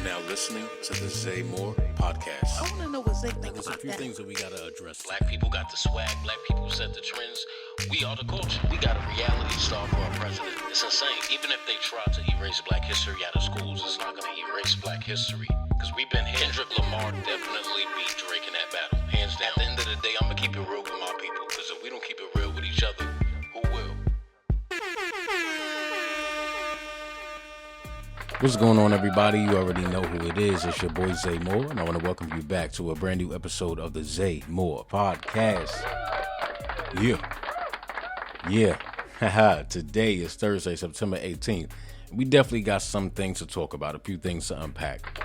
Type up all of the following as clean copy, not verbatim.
now listening to the Zay Moore podcast. I want to know what Zay thinks There's a about few that. things that we gotta address. Black people got the swag. Black people set the trends. We are the culture. We got a reality star for our president. It's insane. Even if they try to erase black history out of schools, it's not going to erase black history. Because we've been here. Kendrick Lamar definitely beat Drake in that battle. Hands down. At the end of the day, I'm going to keep it real with my people. Because if we don't keep it real with each other, who will? What's going on, everybody? You already know who it is. It's your boy Zay Moore, and I want to welcome you back to a brand new episode of the Zay Moore podcast. Yeah. Today is Thursday, September 18th. We definitely got some things to talk about, a few things to unpack.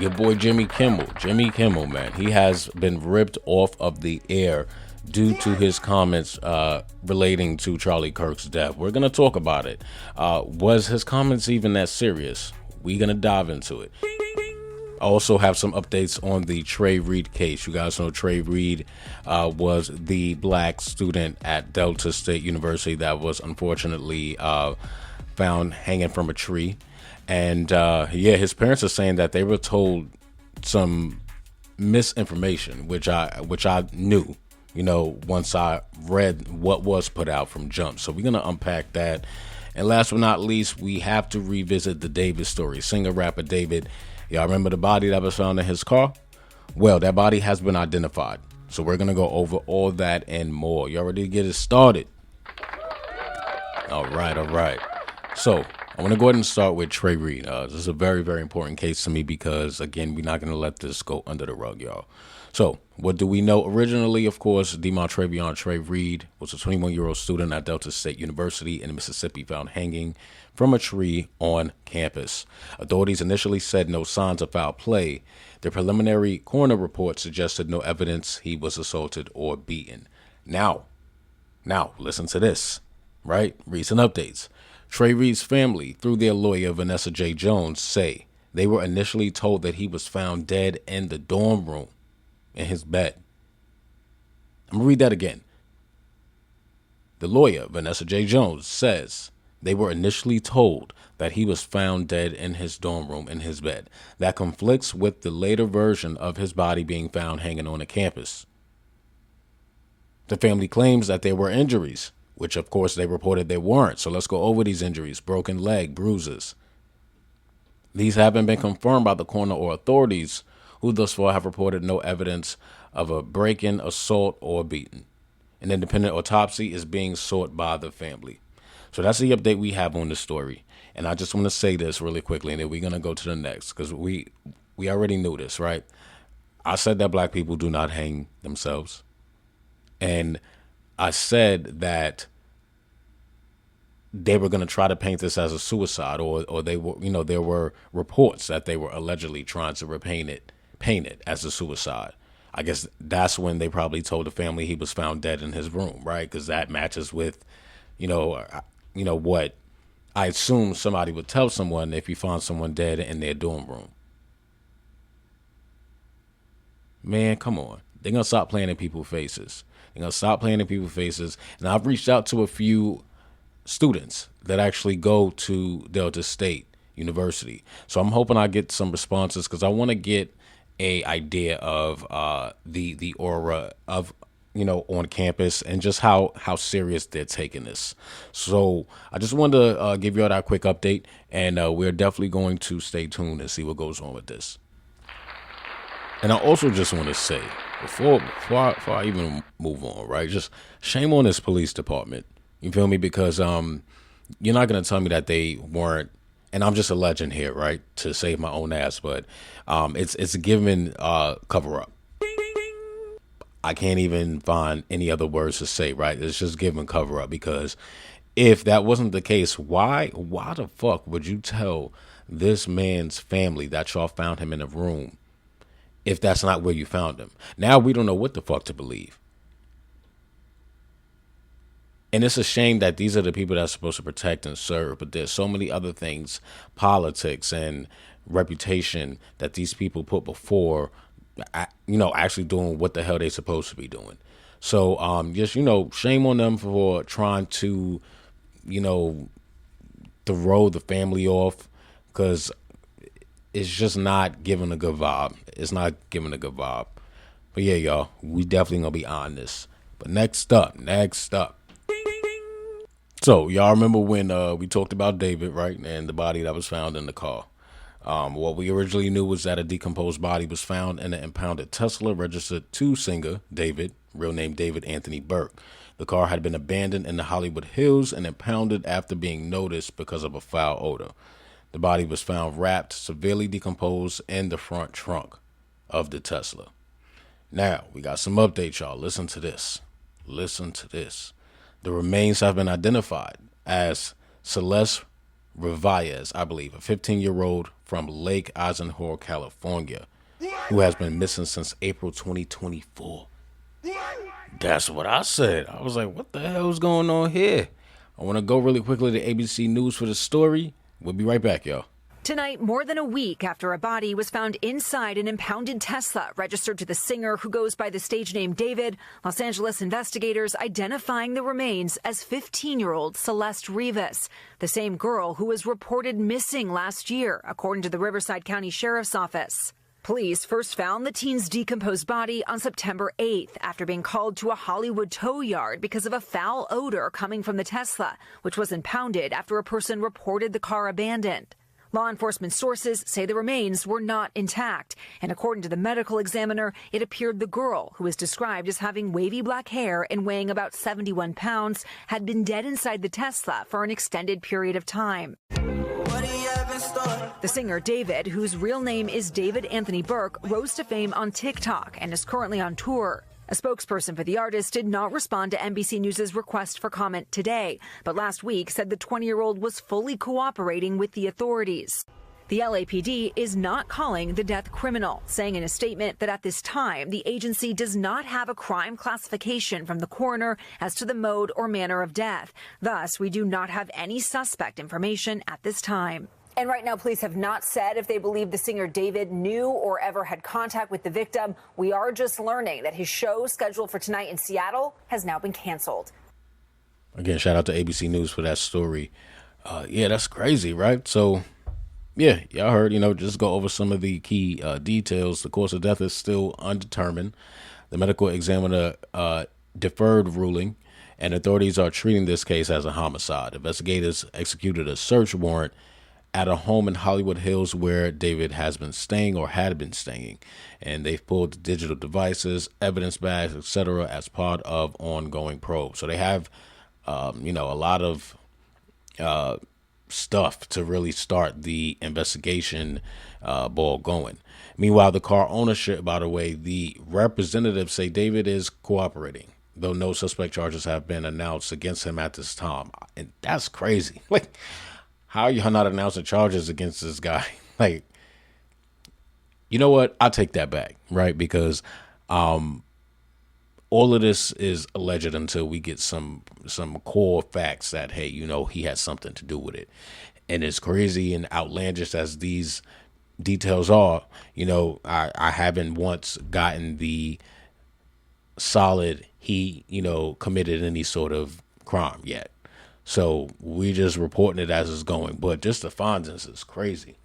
Your boy Jimmy Kimmel, man, he has been ripped off of the air due to his comments relating to Charlie Kirk's death. We're going to talk about it. Was his comments even that serious? We're going to dive into it. I also have some updates on the Trey Reed case. You guys know Trey Reed was the black student at Delta State University that was unfortunately found hanging from a tree. And his parents are saying that they were told some misinformation, which I knew, once I read what was put out from Jump. So we're going to unpack that. And last but not least, we have to revisit the David story. Singer-rapper David. Y'all remember the body that was found in his car? Well, that body has been identified. So we're going to go over all that and more. Y'all ready to get it started? All right. So I want to go ahead and start with Trey Reed. This is a very, very important case to me because, again, we're not going to let this go under the rug, y'all. So what do we know? Originally, of course, Trevion Trey Reed was a 21-year-old student at Delta State University in Mississippi found hanging from a tree on campus. Authorities initially said no signs of foul play. The preliminary coroner report suggested no evidence he was assaulted or beaten. Now, listen to this, right? Recent updates. Trey Reed's family, through their lawyer, Vanessa J. Jones, say they were initially told that he was found dead in the dorm room in his bed. I'm going to read that again. The lawyer, Vanessa J. Jones, says they were initially told that he was found dead in his dorm room in his bed. That conflicts with the later version of his body being found hanging on a campus. The family claims that there were injuries, which of course they reported there weren't. So let's go over these injuries. Broken leg, bruises. These haven't been confirmed by the coroner or authorities, who thus far have reported no evidence of a break-in, assault, or beating. An independent autopsy is being sought by the family. So that's the update we have on the story. And I just want to say this really quickly, and then we're going to go to the next, because we already knew this, right? I said that black people do not hang themselves. And I said that they were going to try to paint this as a suicide, or they were, there were reports that they were allegedly trying to paint it as a suicide. I guess that's when they probably told the family he was found dead in his room, right? Because that matches with, what I assume somebody would tell someone if you found someone dead in their dorm room. Man, come on. They're going to stop playing in people's faces. And I've reached out to a few students that actually go to Delta State University. So I'm hoping I get some responses because I want to get a idea of the aura of, on campus and just how serious they're taking this. So I just wanted to give you all that quick update, and we're definitely going to stay tuned and see what goes on with this. And I also just want to say, before I even move on, right, just shame on this police department. You feel me? Because you're not going to tell me that they weren't, and I'm just a legend here, right, to save my own ass, but it's a given cover up. I can't even find any other words to say, right? It's just given cover up, because if that wasn't the case, why the fuck would you tell this man's family that y'all found him in a room if that's not where you found him? Now we don't know what the fuck to believe. And it's a shame that these are the people that's supposed to protect and serve, but there's so many other things, politics and reputation, that these people put before, actually doing what the hell they supposed to be doing. So, just, shame on them for trying to, throw the family off, because it's just not giving a good vibe. It's not giving a good vibe. But yeah, y'all, we definitely gonna be on this. But next up. So y'all remember when we talked about David, right, and the body that was found in the car. What we originally knew was that a decomposed body was found in an impounded Tesla registered to singer David, real name David Anthony Burke. The car had been abandoned in the Hollywood Hills and impounded after being noticed because of a foul odor. The body was found wrapped, severely decomposed in the front trunk of the Tesla. Now, we got some updates, y'all. Listen to this. The remains have been identified as Celeste Revalles, I believe, a 15-year-old from Lake Eisenhower, California, who has been missing since April 2024. That's what I said. I was like, what the hell is going on here? I want to go really quickly to ABC News for the story. We'll be right back, y'all. Tonight, more than a week after a body was found inside an impounded Tesla registered to the singer who goes by the stage name David, Los Angeles investigators identifying the remains as 15-year-old Celeste Rivas, the same girl who was reported missing last year, according to the Riverside County Sheriff's Office. Police first found the teen's decomposed body on September 8th after being called to a Hollywood tow yard because of a foul odor coming from the Tesla, which was impounded after a person reported the car abandoned. Law enforcement sources say the remains were not intact, and according to the medical examiner, it appeared the girl, who is described as having wavy black hair and weighing about 71 pounds, had been dead inside the Tesla for an extended period of time. The singer David, whose real name is David Anthony Burke, rose to fame on TikTok and is currently on tour. A spokesperson for the artist did not respond to NBC News' request for comment today, but last week said the 20-year-old was fully cooperating with the authorities. The LAPD is not calling the death criminal, saying in a statement that at this time, the agency does not have a crime classification from the coroner as to the mode or manner of death. Thus, we do not have any suspect information at this time. And right now, police have not said if they believe the singer David knew or ever had contact with the victim. We are just learning that his show scheduled for tonight in Seattle has now been canceled. Again, shout out to ABC News for that story. Yeah, that's crazy, right? So, yeah, y'all heard, just go over some of the key details. The cause of death is still undetermined. The medical examiner deferred ruling, and authorities are treating this case as a homicide. Investigators executed a search warrant at a home in Hollywood Hills where David has been staying or had been staying. And they've pulled digital devices, evidence bags, etc. as part of ongoing probe. So they have, a lot of stuff to really start the investigation ball going. Meanwhile, the car ownership, by the way, the representatives say David is cooperating, though no suspect charges have been announced against him at this time. And that's crazy. Like, how are y'all not announcing charges against this guy? Like, you know what? I'll take that back, right? Because all of this is alleged until we get some core facts that, hey, he had something to do with it. And as crazy and outlandish as these details are, I haven't once gotten the solid he, committed any sort of crime yet. So we just reporting it as it's going. But just the findings is crazy.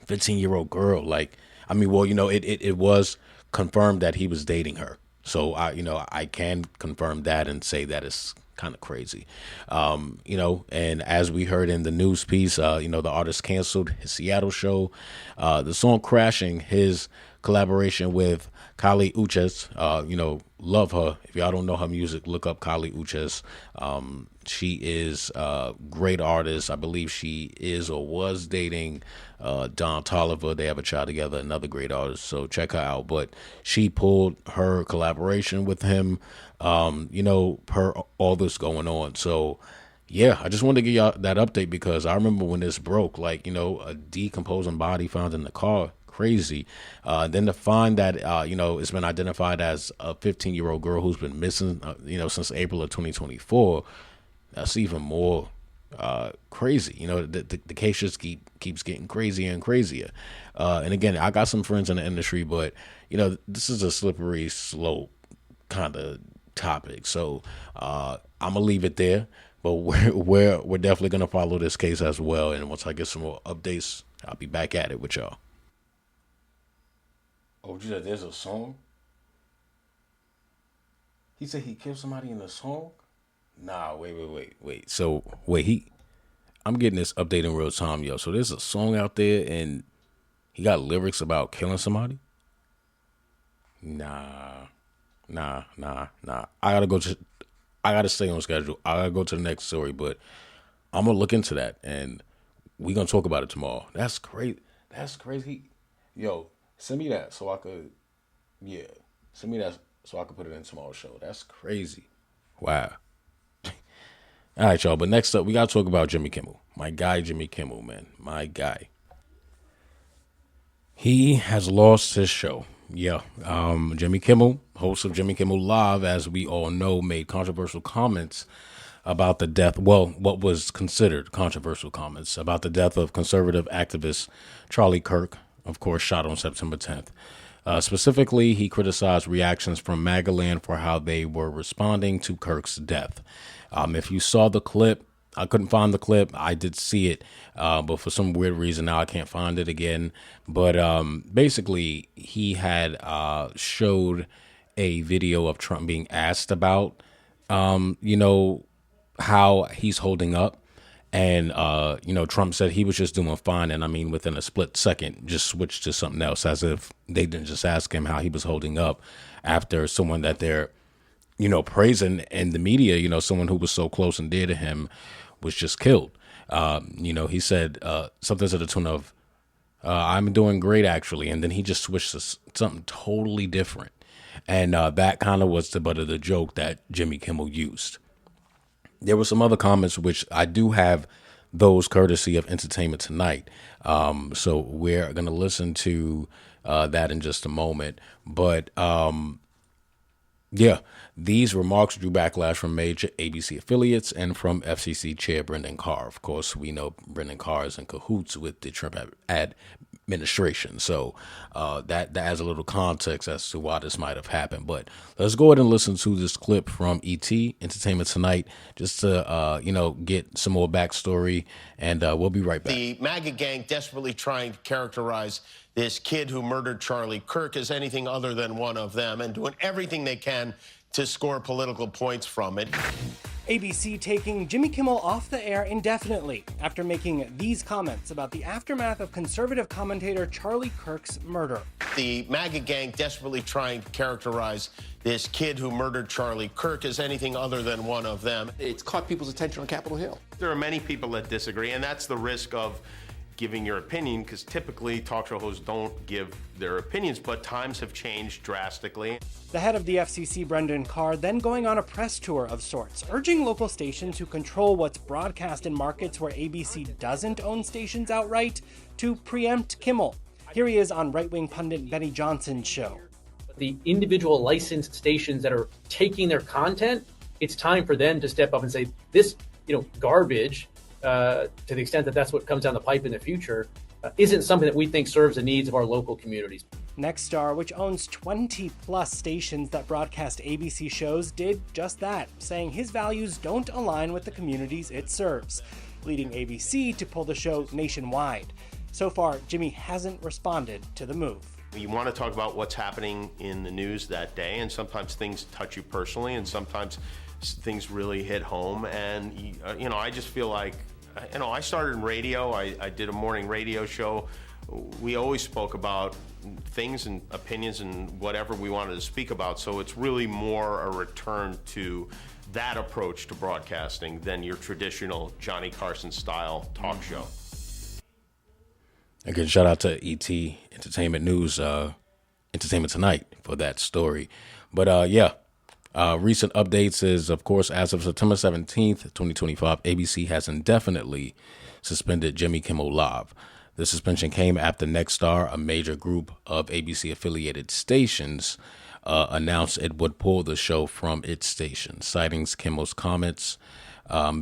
15-year-old girl. It was confirmed that he was dating her. So I can confirm that and say that it's kind of crazy. And as we heard in the news piece, the artist canceled his Seattle show. The song Crashing, his collaboration with Kali Uchis, love her. If y'all don't know her music, look up Kali Uchis. She is a great artist. I believe she is or was dating Don Toliver. They have a child together, another great artist. So check her out. But she pulled her collaboration with him, per all this going on. So, yeah, I just wanted to give y'all that update because I remember when this broke, a decomposing body found in the car. Crazy. Then to find that, it's been identified as a 15-year-old girl who's been missing, since April of 2024. That's even more crazy. The case just keeps getting crazier and crazier. And again, I got some friends in the industry, but, this is a slippery slope kind of topic. So I'm going to leave it there. But we're definitely going to follow this case as well. And once I get some more updates, I'll be back at it with y'all. Oh, you said there's a song? He said he killed somebody in the song? Nah, wait. So, I'm getting this update in real time, yo. So there's a song out there and he got lyrics about killing somebody? Nah. I gotta stay on schedule. I gotta go to the next story, but I'm gonna look into that and we gonna talk about it tomorrow. That's crazy. That's crazy. Yo, send me that so I could, yeah, send me that so I could put it in tomorrow's show. That's crazy. Wow. All right, y'all. But next up, we gotta talk about Jimmy Kimmel. My guy, Jimmy Kimmel, man. My guy. He has lost his show. Yeah. Jimmy Kimmel, host of Jimmy Kimmel Live, as we all know, made controversial comments about the death, well, what was considered controversial comments about the death of conservative activist Charlie Kirk, of course, shot on September 10th. Specifically, he criticized reactions from MAGAland for how they were responding to Kirk's death. If you saw the clip, I couldn't find the clip. I did see it, but for some weird reason now I can't find it again. But basically, he had showed a video of Trump being asked about, how he's holding up. And, Trump said he was just doing fine. And I mean, within a split second, just switched to something else, as if they didn't just ask him how he was holding up after someone that they're, praising in the media, someone who was so close and dear to him was just killed. He said something to the tune of, I'm doing great, actually. And then he just switched to something totally different. And that kind of was the butt of the joke that Jimmy Kimmel used. There were some other comments, which I do have those courtesy of Entertainment Tonight. So we're going to listen to that in just a moment. But yeah, these remarks drew backlash from major ABC affiliates and from FCC Chair Brendan Carr. Of course, we know Brendan Carr is in cahoots with the Trump administration. So that adds a little context as to why this might have happened. But let's go ahead and listen to this clip from ET, Entertainment Tonight, just to, get some more backstory. And we'll be right back. The MAGA gang desperately trying to characterize this kid who murdered Charlie Kirk as anything other than one of them and doing everything they can to score political points from it. ABC taking Jimmy Kimmel off the air indefinitely after making these comments about the aftermath of conservative commentator Charlie Kirk's murder. The MAGA gang desperately trying to characterize this kid who murdered Charlie Kirk as anything other than one of them. It's caught people's attention on Capitol Hill. There are many people that disagree, and that's the risk of giving your opinion, because typically talk show hosts don't give their opinions, but times have changed drastically. The head of the FCC, Brendan Carr, then going on a press tour of sorts, urging local stations who control what's broadcast in markets where ABC doesn't own stations outright to preempt Kimmel. Here he is on right-wing pundit Benny Johnson's show. The individual licensed stations that are taking their content, it's time for them to step up and say, this, garbage, to the extent that that's what comes down the pipe in the future, isn't something that we think serves the needs of our local communities. Nexstar, which owns 20-plus stations that broadcast ABC shows, did just that, saying his values don't align with the communities it serves, leading ABC to pull the show nationwide. So far, Jimmy hasn't responded to the move. You want to talk about what's happening in the news that day, and sometimes things touch you personally, and sometimes things really hit home. And, I just feel like, I started in radio. I did a morning radio show. We always spoke about things and opinions and whatever we wanted to speak about. So it's really more a return to that approach to broadcasting than your traditional Johnny Carson style talk show. Again, shout out to ET, Entertainment News, Entertainment Tonight for that story. But recent updates is, of course, as of September 17th, 2025, ABC has indefinitely suspended Jimmy Kimmel Live. The suspension came after Nexstar, a major group of ABC-affiliated stations, announced it would pull the show from its station, citing Kimmel's comments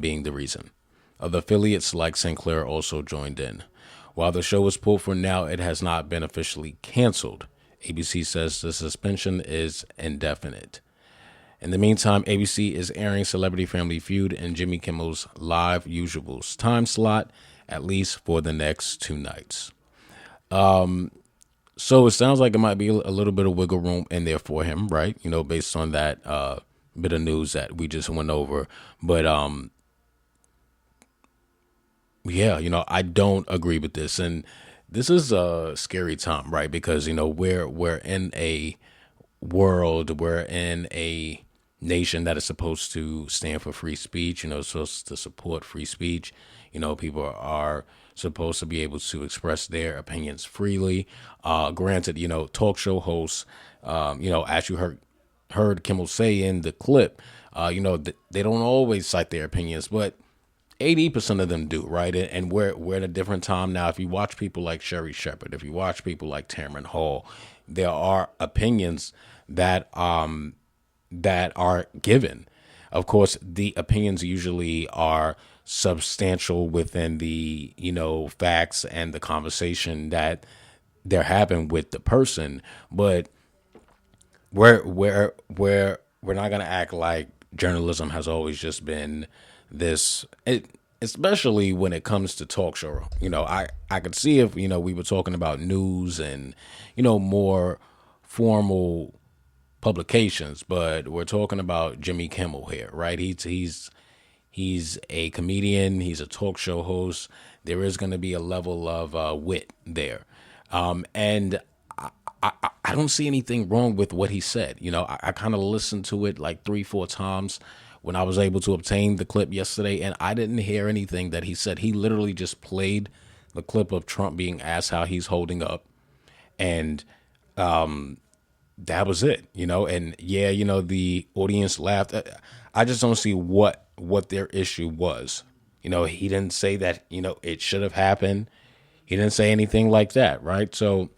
being the reason. Other affiliates like Sinclair also joined in. While the show was pulled for now, it has not been officially canceled. ABC says the suspension is indefinite. In the meantime, ABC is airing Celebrity Family Feud in Jimmy Kimmel's live usuals time slot, at least for the next 2 nights. So it sounds like it might be a little bit of wiggle room in there for him, right? Based on that bit of news that we just went over. But yeah, I don't agree with this, and this is a scary time, right? Because we're in a world, we're in a nation that is supposed to stand for free speech, supposed to support free speech. People are supposed to be able to express their opinions freely. Granted, talk show hosts, as you heard Kimmel say in the clip, they don't always cite their opinions, but 80% of them do, right? And we're at a different time now. If you watch people like Sherry Shepherd, if you watch people like Tamron Hall, there are opinions that are given. Of course, the opinions usually are substantial within the facts and the conversation that they're having with the person, but we're not gonna act like journalism has always just been this. Especially when it comes to talk show, I could see if we were talking about news and more formal publications, but we're talking about Jimmy Kimmel here, right? He's a comedian. He's a talk show host. There is going to be a level of wit there, and I don't see anything wrong with what he said. I kind of listened to it like 3-4 times when I was able to obtain the clip yesterday, and I didn't hear anything that he said. He literally just played the clip of Trump being asked how he's holding up, and that was it. And yeah, the audience laughed. I just don't see what their issue was. He didn't say that it should have happened. He didn't say anything like that, right? So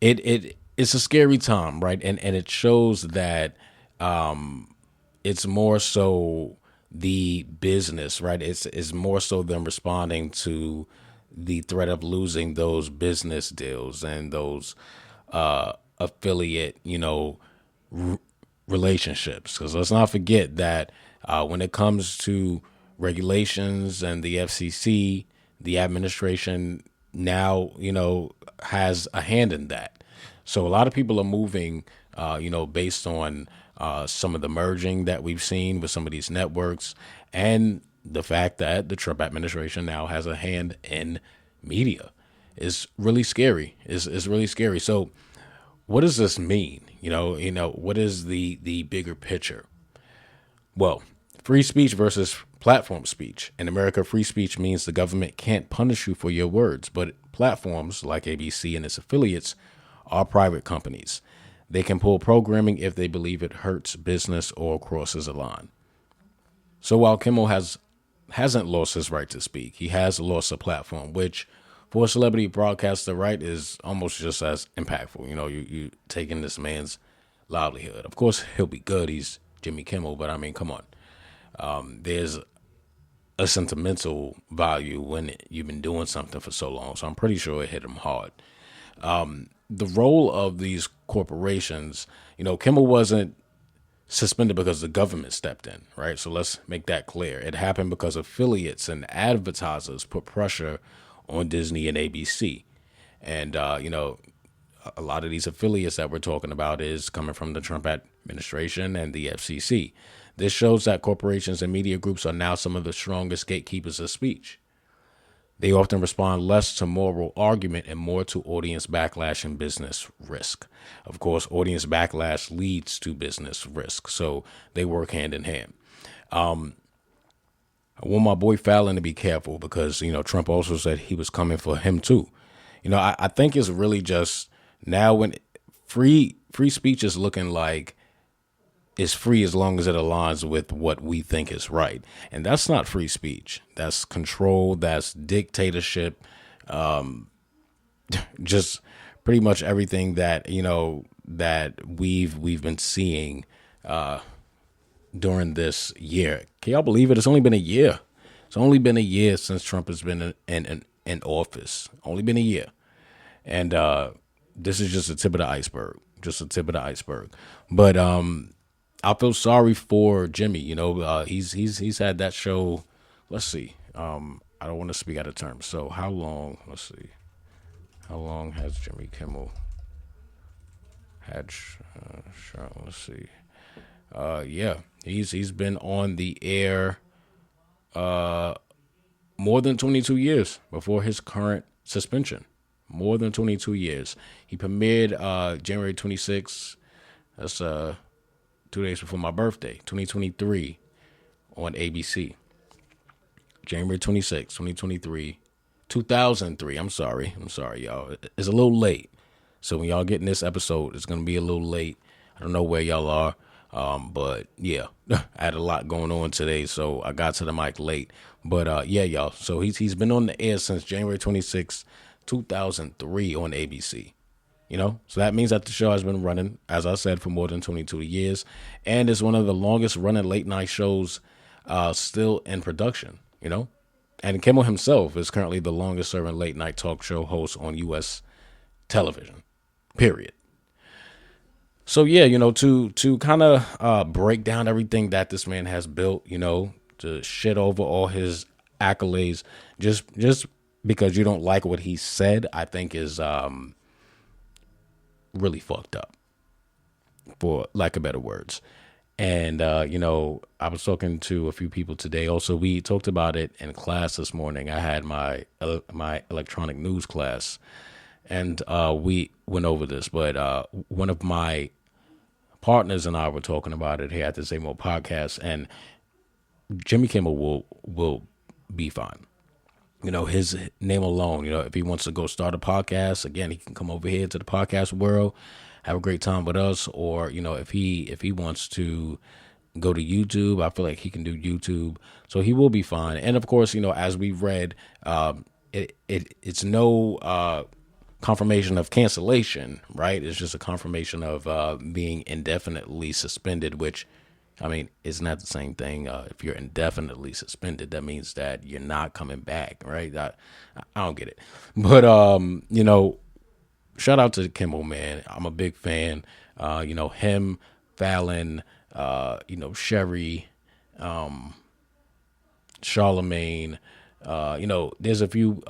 it's a scary time, right? And it shows that it's more so the business, right? It's more so them responding to the threat of losing those business deals and those affiliate, relationships. Because let's not forget that when it comes to regulations and the FCC, the administration now, has a hand in that. So a lot of people are moving, based on some of the merging that we've seen with some of these networks and the fact that the Trump administration now has a hand in media. Is really scary. Is really scary. So what does this mean? What is the bigger picture? Well, free speech versus platform speech. In America, free speech means the government can't punish you for your words, but platforms like ABC and its affiliates are private companies. They can pull programming if they believe it hurts business or crosses a line. So while Kimmel hasn't lost his right to speak, he has lost a platform, which for a celebrity broadcaster, right, is almost just as impactful. You taking this man's livelihood. Of course, he'll be good. He's Jimmy Kimmel, but I mean, come on. There's a sentimental value when you've been doing something for so long. So I'm pretty sure it hit him hard. The role of these corporations, Kimmel wasn't suspended because the government stepped in, right? So let's make that clear. It happened because affiliates and advertisers put pressure on Disney and ABC. And, a lot of these affiliates that we're talking about is coming from the Trump administration and the FCC. This shows that corporations and media groups are now some of the strongest gatekeepers of speech. They often respond less to moral argument and more to audience backlash and business risk. Of course, audience backlash leads to business risk, so they work hand in hand. I want my boy Fallon to be careful because, Trump also said he was coming for him too. I think it's really just now when free speech is looking like it's free as long as it aligns with what we think is right. And that's not free speech. That's control. That's dictatorship. Just pretty much everything that, that we've been seeing during this year. Can y'all believe it? It's only been a year. It's only been a year since Trump has been in office. Only been a year. And this is just the tip of the iceberg. Just the tip of the iceberg. But I feel sorry for Jimmy. He's had that show. Let's see. I don't want to speak out of term. So how long? Let's see. How long has Jimmy Kimmel had? Let's see. Yeah, he's been on the air more than 22 years before his current suspension. More than 22 years. He premiered January 26th. That's 2 days before my birthday, 2023, on ABC. January 26th, 2023. 2003. I'm sorry, y'all. It's a little late. So when y'all getting this episode, it's going to be a little late. I don't know where y'all are. But yeah, I had a lot going on today, so I got to the mic late. But yeah, y'all. So he's been on the air since January 26th, 2003 on ABC. You know, so that means that the show has been running, as I said, for more than 22 years, and it's one of the longest running late night shows still in production. You know, and Kimmel himself is currently the longest serving late night talk show host on U.S. television. Period. So yeah, you know, to kind of break down everything that this man has built, you know, to shit over all his accolades, just because you don't like what he said, I think is really fucked up, for lack of better words. And you know, I was talking to a few people today. Also, we talked about it in class this morning. I had my electronic news class, and we went over this. But one of my partners and I were talking about it here at the Same Old Podcast, and Jimmy Kimmel will be fine. You know, his name alone, you know, if he wants to go start a podcast, again, he can come over here to the podcast world, have a great time with us. Or, you know, if he wants to go to YouTube, I feel like he can do YouTube. So he will be fine. And of course, you know, as we've read, it's no confirmation of cancellation, right? It's just a confirmation of being indefinitely suspended, which, I mean, it's not the same thing. If you're indefinitely suspended, that means that you're not coming back, right? I don't get it. But, you know, shout out to Kimmel, man. I'm a big fan. You know, him, Fallon, you know, Sherry, Charlemagne, you know, there's a few,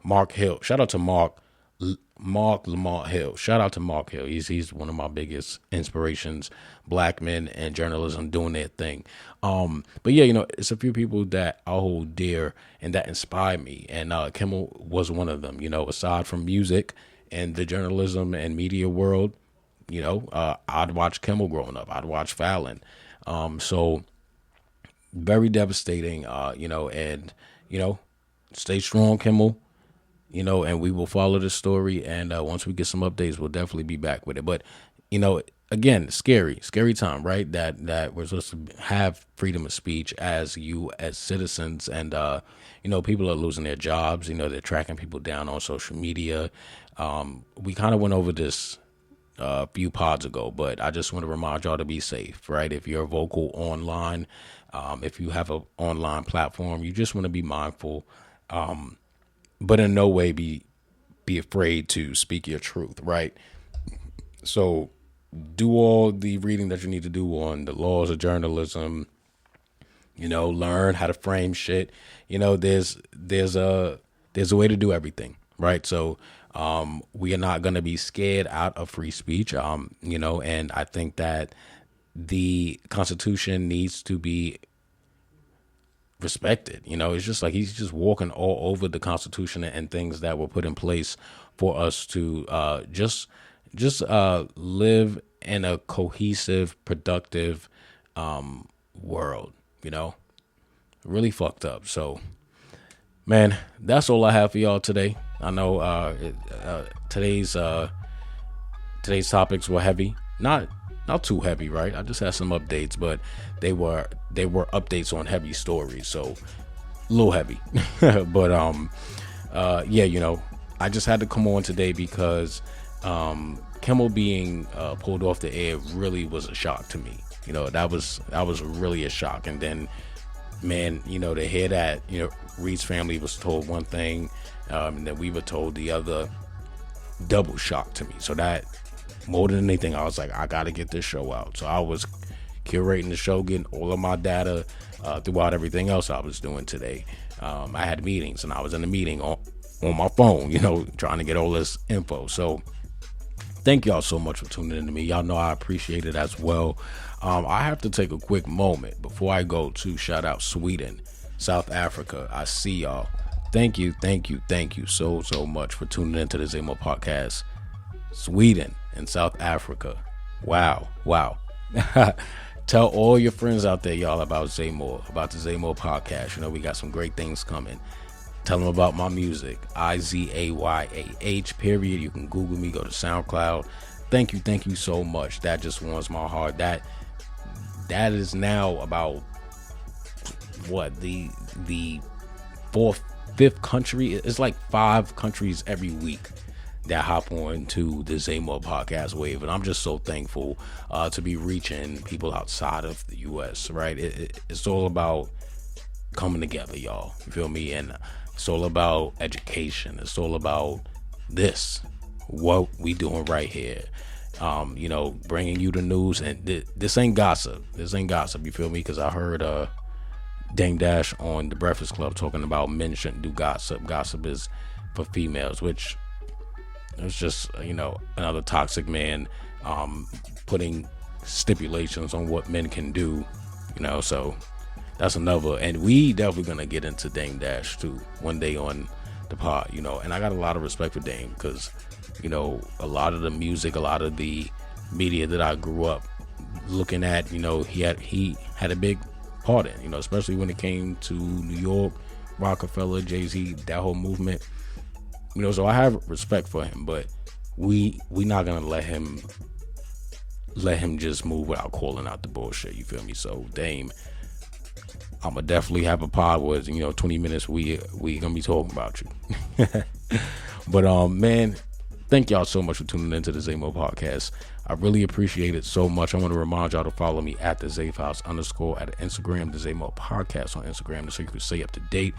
Mark Hill. Shout out to Mark Lamont Hill. Shout out to Mark Hill. He's one of my biggest inspirations. Black men and journalism doing their thing. But yeah, you know, it's a few people that I hold dear and that inspire me. And Kimmel was one of them. You know, aside from music and the journalism and media world, you know, I'd watch Kimmel growing up. I'd watch Fallon. So very devastating. You know, and you know, stay strong, Kimmel. You know, and we will follow the story. And once we get some updates, we'll definitely be back with it. But, you know, again, scary time, right? That we're supposed to have freedom of speech as citizens. And, you know, people are losing their jobs. You know, they're tracking people down on social media. We kind of went over this a few pods ago, but I just want to remind y'all to be safe, right? If you're vocal online, if you have an online platform, you just want to be mindful. But in no way be afraid to speak your truth, right? So do all the reading that you need to do on the laws of journalism. You know, learn how to frame shit. You know, there's a way to do everything, right? So we are not going to be scared out of free speech. You know, and I think that the Constitution needs to be respected. You know, it's just like he's just walking all over the Constitution and things that were put in place for us to just live in a cohesive, productive world. You know, really fucked up. So, man, that's all I have for y'all today. I know today's topics were heavy, not too heavy, right? I just had some updates, but they were updates on heavy stories, so a little heavy. But yeah, you know, I just had to come on today because Kimmel being pulled off the air really was a shock to me. You know, that was really a shock. And then, man, you know, to hear that, you know, Reed's family was told one thing, and then we were told the other, double shock to me. So that, more than anything, I was like, I got to get this show out. So I was curating the show, getting all of my data throughout everything else I was doing today. I had meetings, and I was in a meeting on my phone, trying to get all this info. So thank y'all so much for tuning in to me. Y'all know I appreciate it as well. I have to take a quick moment before I go to shout out Sweden, South Africa. I see y'all. Thank you so much for tuning into the Zamo podcast. Sweden and South Africa. Wow. Tell all your friends out there, y'all, about Zamo, about the Zamo podcast. We got some great things coming. Tell them about my music, IZAYAH, period. You can Google me, go to SoundCloud. Thank you so much. That just warms my heart. That is now about what the fifth country. It's like 5 countries every week that hop on to the Zamo podcast wave, and I'm just so thankful to be reaching people outside of the U.S. Right? It's all about coming together, y'all. You feel me? And it's all about education. It's all about what we doing right here. Bringing you the news, and this ain't gossip. You feel me? Because I heard Dame Dash on The Breakfast Club talking about men shouldn't do gossip. Gossip is for females, which is just another toxic man putting stipulations on what men can do. So that's another, and we definitely gonna get into Dame Dash too one day on the pod. And I got a lot of respect for Dame because a lot of the music, a lot of the media that I grew up looking at, he had a big part in, especially when it came to New York, Rockefeller, Jay-Z, that whole movement. So I have respect for him, but we not gonna let him just move without calling out the bullshit. You feel me? So Dame, I'ma definitely have a pod where 20 minutes we gonna be talking about you. But man, thank y'all so much for tuning into the Zamo podcast. I really appreciate it so much. I want to remind y'all to follow me at the Zayfiles _ at Instagram, the Zamo podcast on Instagram, so you can stay up to date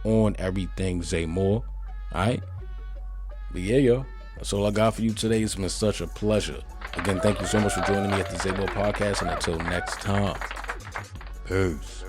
on everything Zamo. All right. But yeah, yo, that's all I got for you today. It's been such a pleasure. Again, thank you so much for joining me at the Zamo podcast, and until next time, peace.